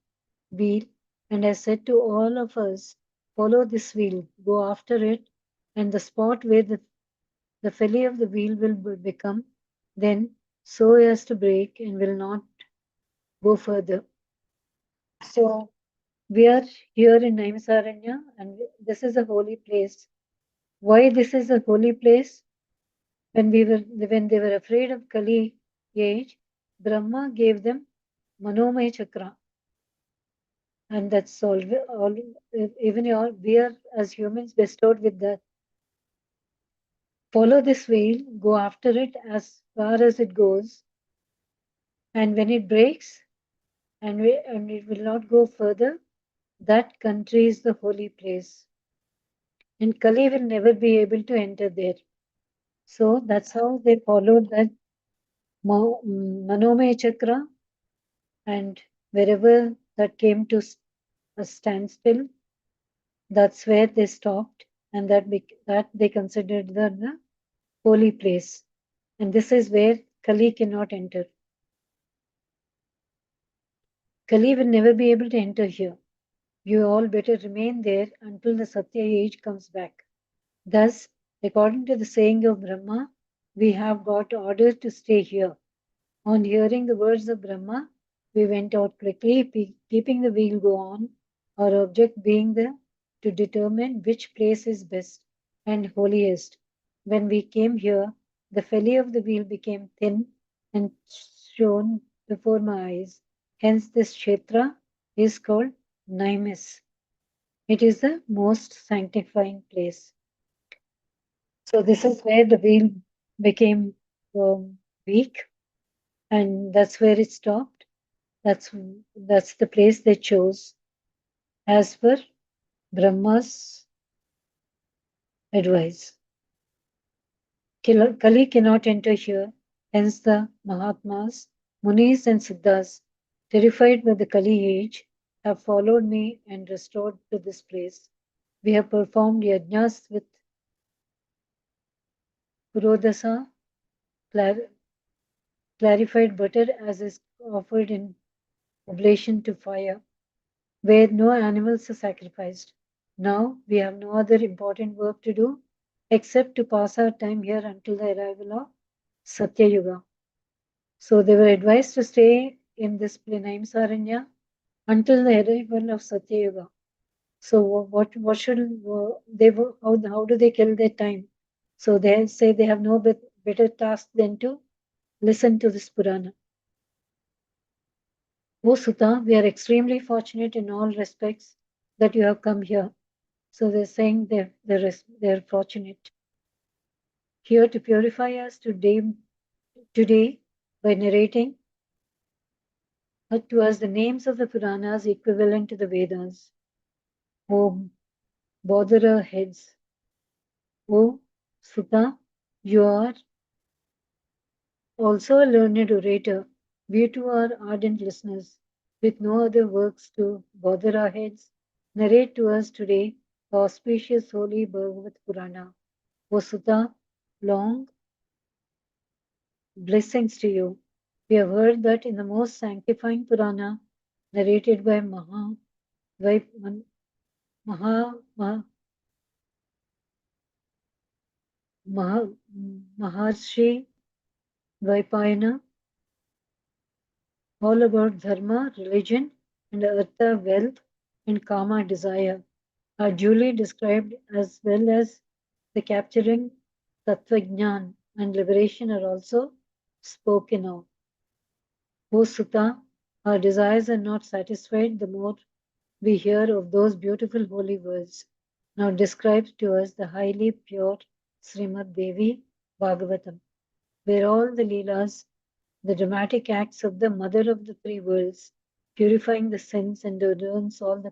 wheel, and I said to all of us, follow this wheel, go after it, and the spot where the felly of the wheel will become, then so as to break and will not go further. So we are here in Naimisaranya, and this is a holy place. Why this is a holy place? When they were afraid of Kali age, Brahma gave them Manomaya Chakra. And that's all even we are as humans bestowed with that. Follow this wheel, go after it as far as it goes, and when it breaks and it will not go further, that country is the holy place. And Kali will never be able to enter there. So that's how they followed that Manomaya Chakra, and wherever that came to a standstill, that's where they stopped, and that they considered the holy place. And this is where Kali cannot enter. Kali will never be able to enter here. You all better remain there until the Satya age comes back. Thus, according to the saying of Brahma, we have got orders to stay here. On hearing the words of Brahma, we went out quickly, keeping the wheel go on, our object being to determine which place is best and holiest. When we came here, the felly of the wheel became thin and shone before my eyes. Hence, this Kshetra is called Naimis. It is the most sanctifying place. So, this is where the wheel became weak, and that's where it stopped. That's the place they chose as per Brahma's advice. Kali cannot enter here, hence the Mahatmas, Munis and Siddhas, terrified by the Kali age, have followed me and restored to this place. We have performed yajnas with Purodasa, clarified butter as is offered in oblation to fire, where no animals are sacrificed. Now we have no other important work to do except to pass our time here until the arrival of Satya Yuga. So they were advised to stay in this Saranya until the arrival of Satya Yuga. So what should they how do they kill their time? So they say they have no better task than to listen to this Purana. O Sutta, we are extremely fortunate in all respects that you have come here. So they're saying they're fortunate. Here to purify us today by narrating to us the names of the Puranas equivalent to the Vedas. O Bodhara heads. O Sutta, you are also a learned orator. We too are ardent listeners. With no other works to bother our heads, narrate to us today the auspicious holy Bhagavad Purana. O Sutta, long blessings to you. We have heard that in the most sanctifying Purana, narrated by Maha, Maharshi Dvaipayana, all about dharma, religion, and artha, wealth, and kama, desire, are duly described, as well as the capturing tattvajnan and liberation are also spoken of. O Sutta, our desires are not satisfied the more we hear of those beautiful holy words. Now describes to us the highly pure Srimad Devi Bhagavatam, where all the Leelas, the dramatic acts of the mother of the three worlds, purifying the sins and adorns all the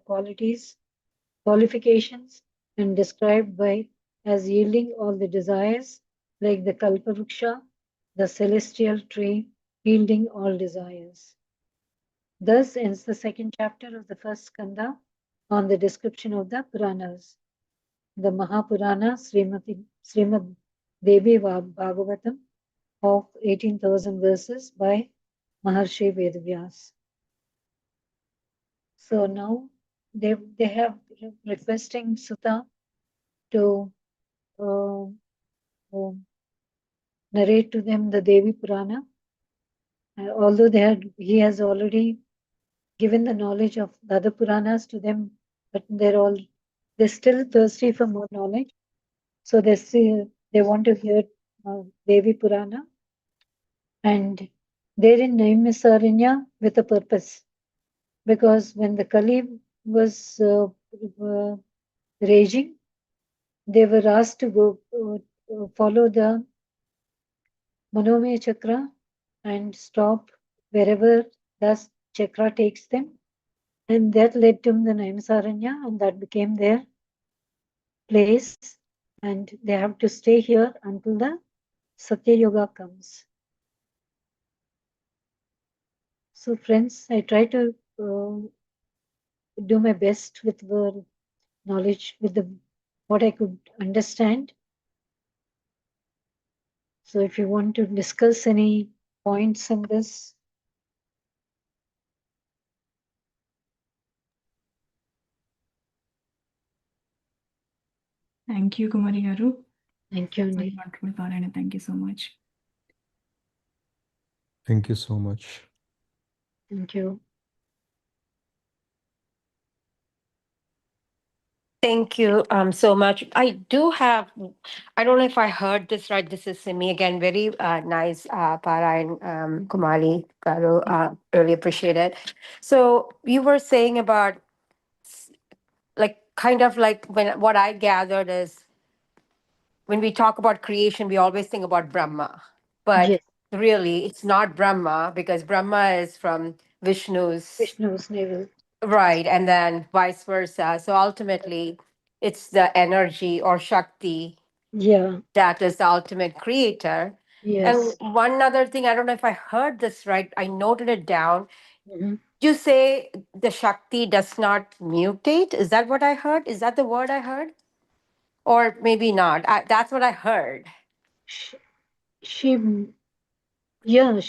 qualifications, and described by as yielding all the desires, like the Kalpavruksha, the celestial tree, yielding all desires. Thus ends the second chapter of the first skanda on the description of the Puranas. The Mahapurana Srimad Devi Bhagavatam of 18,000 verses by Maharshi Vedavyas. So now they have requesting Sutta to narrate to them the Devi Purana. Although he has already given the knowledge of the other Puranas to them, but they're still thirsty for more knowledge. So they want to hear Devi Purana, and they're in Naimisaranya with a purpose, because when the Kali was raging, they were asked to go follow the Manomaya Chakra and stop wherever the chakra takes them, and that led to the Naimisaranya, and that became their place, and they have to stay here until the Satya Yoga comes. So friends, I try to do my best with the knowledge, with what I could understand. So if you want to discuss any points on this. Thank you, Kumari Garu. Thank you, Very Andy. wonderful, Parayana. Thank you so much. Thank you so much. Thank you. Thank you so much. I do have, I don't know if I heard this right. This is Simi again. Very nice, Parayan, Kumali, Garu. Really appreciate it. So you were saying about, like, kind of like when what I gathered is when we talk about creation, we always think about Brahma. But Yes, really, it's not Brahma because Brahma is from Vishnu's. Vishnu's navel. Right, and then vice versa. So ultimately, it's the energy or Shakti Yeah, that is the ultimate creator. And yes. one other thing, I don't know if I heard this right, I noted it down. Mhm. You say the Shakti does not mutate. Is that what I heard? Is that the word I heard? Or maybe not. That's what I heard. She, she yeah,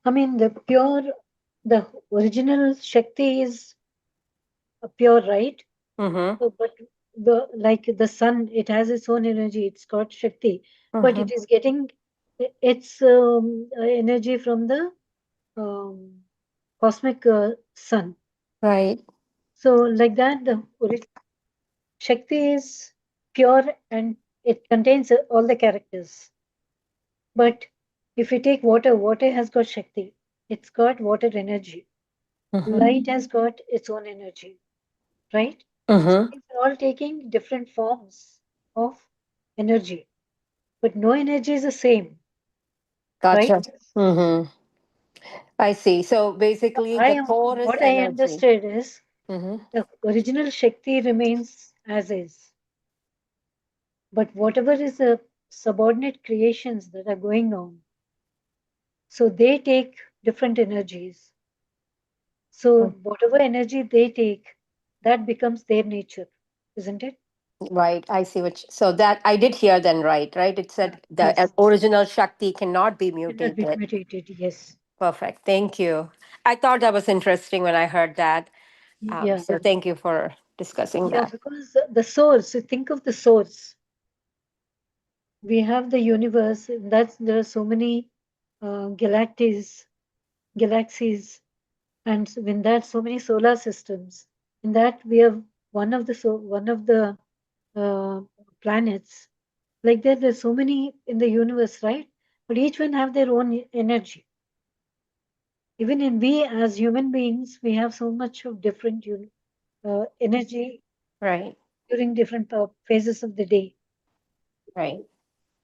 I mean, the original Shakti is pure, right? Mm-hmm. But like the sun, it has its own energy. It's got Shakti, but Mm-hmm. it is getting its energy from the um, cosmic sun. Right. So, like that, Shakti is pure and it contains all the characters. But if you take water, water has got Shakti. It's got water energy. Mm-hmm. Light has got its own energy, right? So Mm-hmm. these are all taking different forms of energy, but no energy is the same, right? Gotcha. Mm-hmm. I see. So basically, the core is What I energy. understood is Mm-hmm. the original Shakti remains as is, but whatever is the subordinate creations that are going on, so they take different energies. So whatever energy they take, that becomes their nature, isn't it? Right, I see so that I did hear then, right? It said the Yes. original Shakti cannot be Cannot be mutated. mutated. Yes. Perfect. Thank you. I thought that was interesting when I heard that. Yeah. So thank you for discussing Yeah, that. because the source, you think of the source. we have the universe. There are so many galaxies, and in that so many solar systems. In that we have one of the planets. Like that, there's so many in the universe, right? But each one have their own energy. Even in we as human beings, we have so much of different energy Right. during different phases of the day. Right.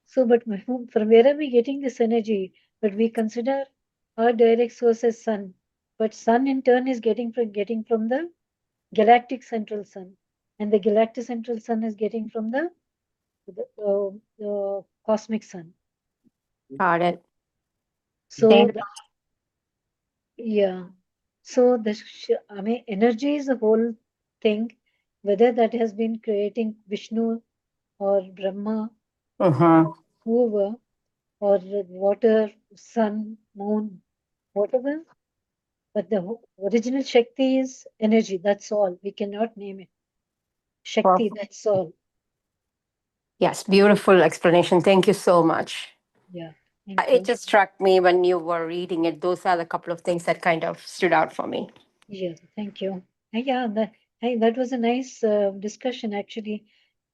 So, but from where are we getting this energy? But we consider our direct source as sun. But sun in turn is getting from the galactic central sun, and the galactic central sun is getting from the cosmic sun. Got it. So Thank yeah, so I mean, energy is the whole thing, whether that has been creating Vishnu or Brahma, whoever, or water, sun, moon, whatever. But the original Shakti is energy. That's all. We cannot name it. Shakti. Perfect. That's all. Yes, beautiful explanation. Thank you so much. Yeah. Thank It you. just struck me when you were reading it. Those are the couple of things that kind of stood out for me. Yes, thank you. Yeah, that was a nice discussion actually,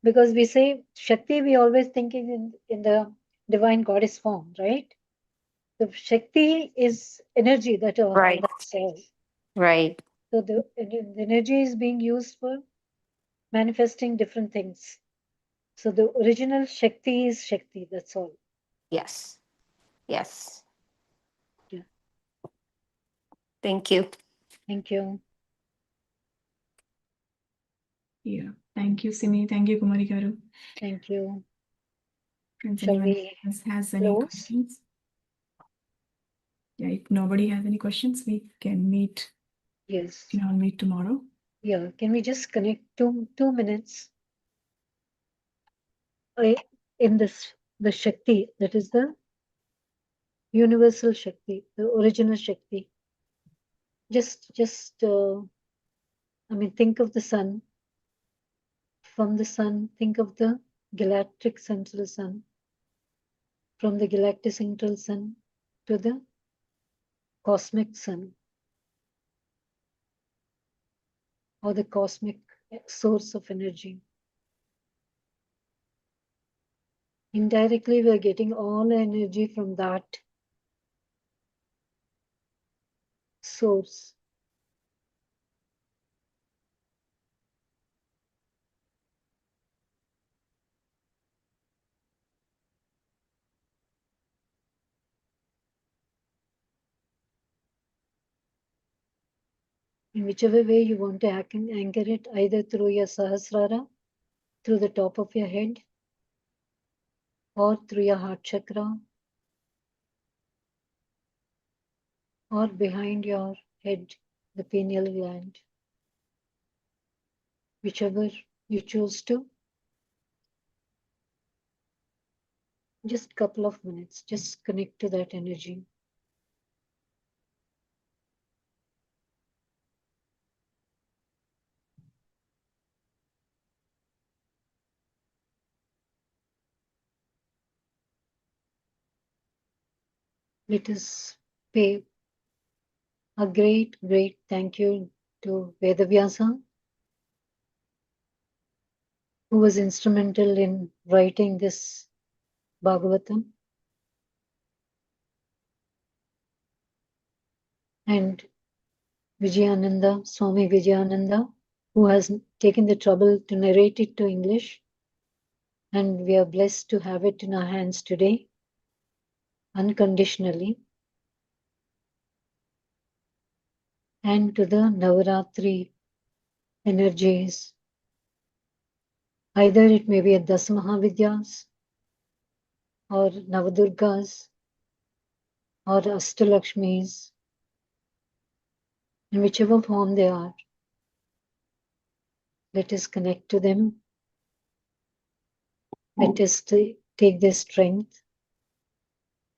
because we say Shakti, we always think in the divine goddess form, right? The Shakti is energy Right. that's all. Right. So the energy is being used for manifesting different things. So the original Shakti is Shakti. That's all. Yes. Yes. Yeah. Thank you. Thank you. Yeah. Thank you, Simi. Thank you, Kumari Garu. Thank you. Friends, Shall anyone we else has any close? questions? Yeah, if nobody has any questions, we can meet. Yes. We can all meet tomorrow. Yeah. Can we just connect 2 minutes in the Shakti, that is the universal Shakti, the original Shakti. Just I mean, think of the sun. From the sun, think of the galactic central sun. From the galactic central sun to the cosmic sun, or the cosmic source of energy. Indirectly, we are getting all the energy from that source. In whichever way you want to anchor it, either through your Sahasrara, through the top of your head, or through your heart chakra, or behind your head, the pineal gland. Whichever you choose to. Just a couple of minutes, just connect to that energy. Let us pay a great thank you to Vedavyasa, who was instrumental in writing this Bhagavatam, and Vijayananda, Swami Vijayananda, who has taken the trouble to narrate it to English, and we are blessed to have it in our hands today, unconditionally. And to the Navaratri energies. Either it may be a Dasamahavidyas, or Navadurgas, or Astalakshmis, in whichever form they are. Let us connect to them. Let us take their strength,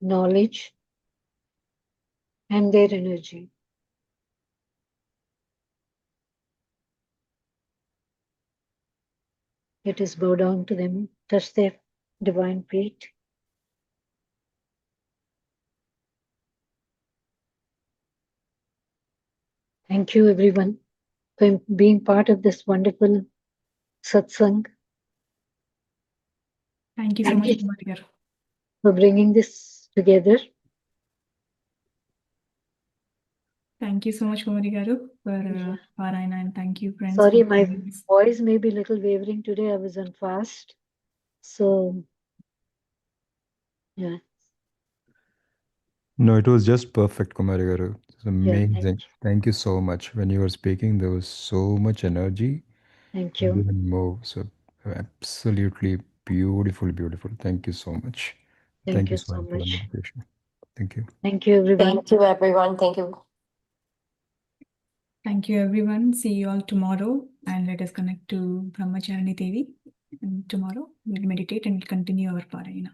knowledge, and their energy. Let us bow down to them, touch their divine feet. Thank you, everyone, for being part of this wonderful satsang, Thank you so Thank much, you. Kumari garu. for bringing this together. Thank you so much, Kumari garu, for Yeah. Parayana, and thank you, friends. Sorry, for my joining us. voice may be a little wavering today. I was on fast. So, yeah. No, it was just perfect, Kumari Garu. It's Yeah, amazing. Thank you so much. When you were speaking, there was so much energy. thank You you. didn't move. So absolutely beautiful, beautiful. Thank you so much. Thank You you so Swami, for the much. meditation. Thank you. Thank you, everyone. Thank you, everyone. Thank you. Thank you, everyone. See you all tomorrow, and let us connect to Brahmacharani Devi. And tomorrow we'll meditate and we'll continue our Parayana.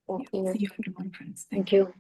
Thank Yeah. you. See you all tomorrow, friends. Thank you.